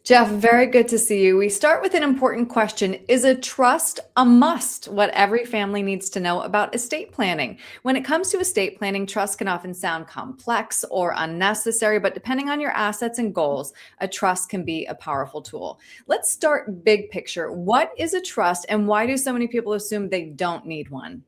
Jeff, very good to see you. We start with an important question. Is a trust a must? What every family needs to know about estate planning. When it comes to estate planning, trust can often sound complex or unnecessary, but depending on your assets and goals, a trust can be a powerful tool. Let's start big picture. What is a trust and why do so many people assume they don't need one?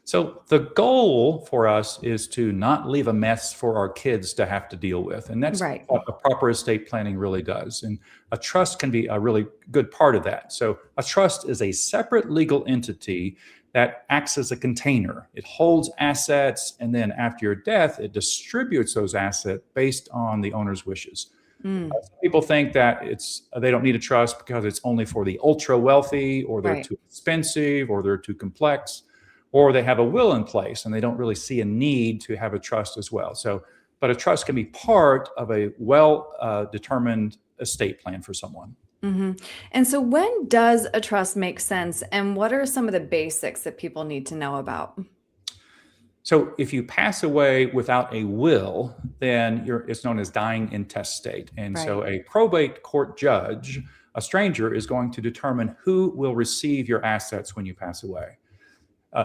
So the goal for us is to not leave a mess for our kids to have to deal with. And that's Right. what a proper estate planning really does. And a trust can be a really good part of that. So a trust is a separate legal entity that acts as a container. It holds assets, and then after your death, it distributes those assets based on the owner's wishes. Mm, Some people think that they don't need a trust because it's only for the ultra wealthy, or they're right. too expensive, or they're too complex, or they have a will in place and they don't really see a need to have a trust as well. So, but a trust can be part of a well determined estate plan for someone. hmm And so, when does a trust make sense, and what are some of the basics that people need to know about? So, if you pass away without a will, then it's known as dying intestate. And Right. so, a probate court judge, a stranger, is going to determine who will receive your assets when you pass away.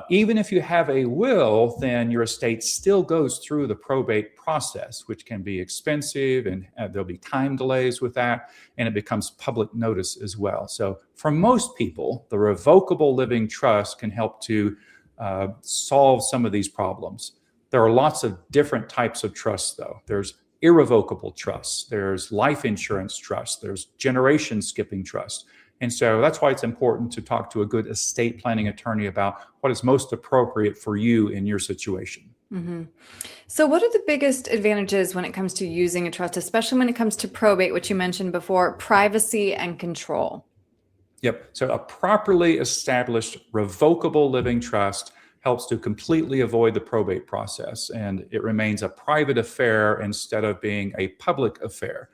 Even if you have a will, then your estate still goes through the probate process, which can be expensive, and there'll be time delays with that, and it becomes public notice as well. So, for most people, the revocable living trust can help to solve some of these problems. There are lots of different types of trusts, though. There's irrevocable trusts, there's life insurance trusts, there's generation skipping trust. And so that's why it's important to talk to a good estate planning attorney about what is most appropriate for you in your situation. hmm So, what are the biggest advantages when it comes to using a trust, especially when it comes to probate, which you mentioned before, privacy and control? Yep. So a properly established revocable living trust helps to completely avoid the probate process, and it remains a private affair instead of being a public affair.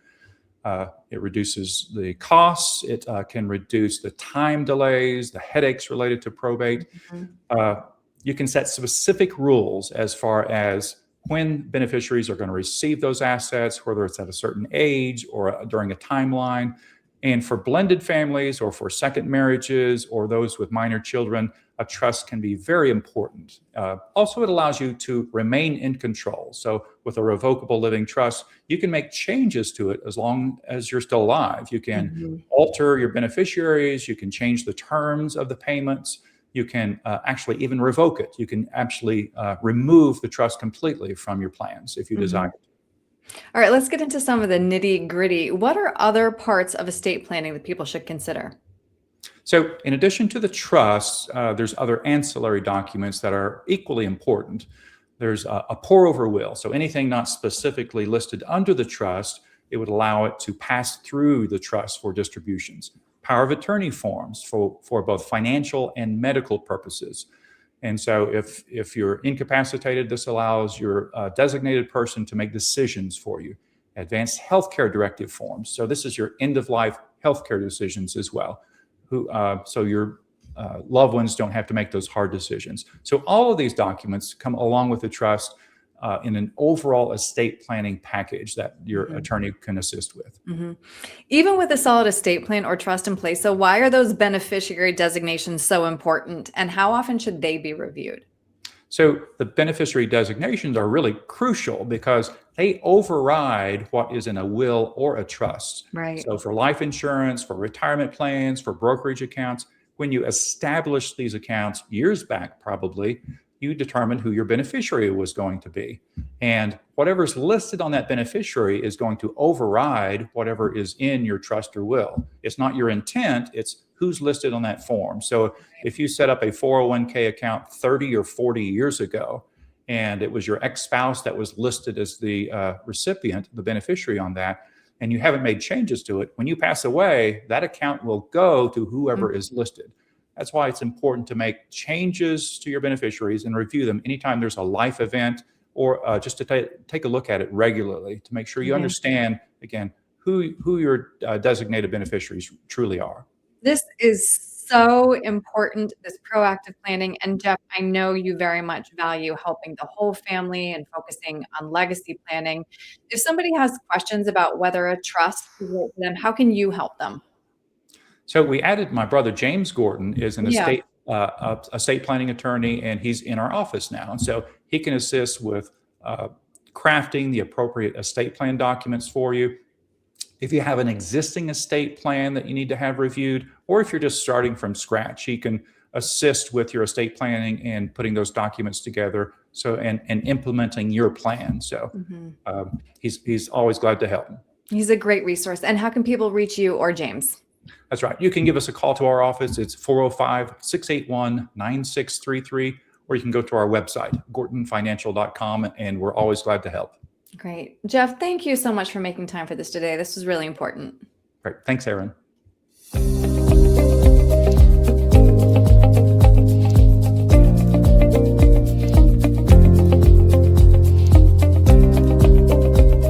It reduces the costs. It can reduce the time delays, the headaches related to probate. Mhm. Uh, you can set specific rules as far as when beneficiaries are going to receive those assets, whether it's at a certain age or during a timeline. And for blended families or for second marriages or those with minor children, a trust can be very important. Also, it allows you to remain in control. So, with a revocable living trust, you can make changes to it as long as you're still alive. You can Mhm. alter your beneficiaries, you can change the terms of the payments, you can actually even revoke it. You can actually remove the trust completely from your plans if you Mhm. desire. All right, let's get into some of the nitty gritty. What are other parts of estate planning that people should consider? So, in addition to the trust, there's other ancillary documents that are equally important. There's a pour over will. So, anything not specifically listed under the trust, it would allow it to pass through the trust for distributions. Power of attorney forms for both financial and medical purposes. And so, if you're incapacitated, this allows your designated person to make decisions for you. Advanced healthcare directive forms. So, this is your end of life healthcare decisions as well, so your loved ones don't have to make those hard decisions. So all of these documents come along with the trust in an overall estate planning package that your Mhm. attorney can assist with. Mhm. Even with a solid estate plan or trust in place, so why are those beneficiary designations so important, and how often should they be reviewed? So the beneficiary designations are really crucial because they override what is in a will or a trust. Right. So for life insurance, for retirement plans, for brokerage accounts, when you establish these accounts years back, probably, you determined who your beneficiary was going to be. And whatever's listed on that beneficiary is going to override whatever is in your trust or will. It's not your intent, it's who's listed on that form. So if you set up a 401k account 30 or 40 years ago, and it was your ex-spouse that was listed as the recipient, the beneficiary on that, and you haven't made changes to it, when you pass away, that account will go to whoever is listed. That's why it's important to make changes to your beneficiaries and review them anytime there's a life event, or just to take a look at it regularly to make sure you Mhm. understand, again, who your designated beneficiaries truly are. This is so important, this proactive planning. And Jeff, I know you very much value helping the whole family and focusing on legacy planning. If somebody has questions about whether a trust is right for them, how can you help them? So we added my brother James Gorton is an Yeah. estate planning attorney, and he's in our office now, and so he can assist with crafting the appropriate estate plan documents for you. If you have an existing estate plan that you need to have reviewed, or if you're just starting from scratch, he can assist with your estate planning and putting those documents together. So and implementing your plan. So Mhm. he's always glad to help. He's a great resource. And how can people reach you or James? That's right. You can give us a call to our office. It's 405-681-9633, or you can go to our website, gortonfinancial.com, and we're always glad to help. Great. Jeff, thank you so much for making time for this today. This was really important. Great. Thanks, Erin.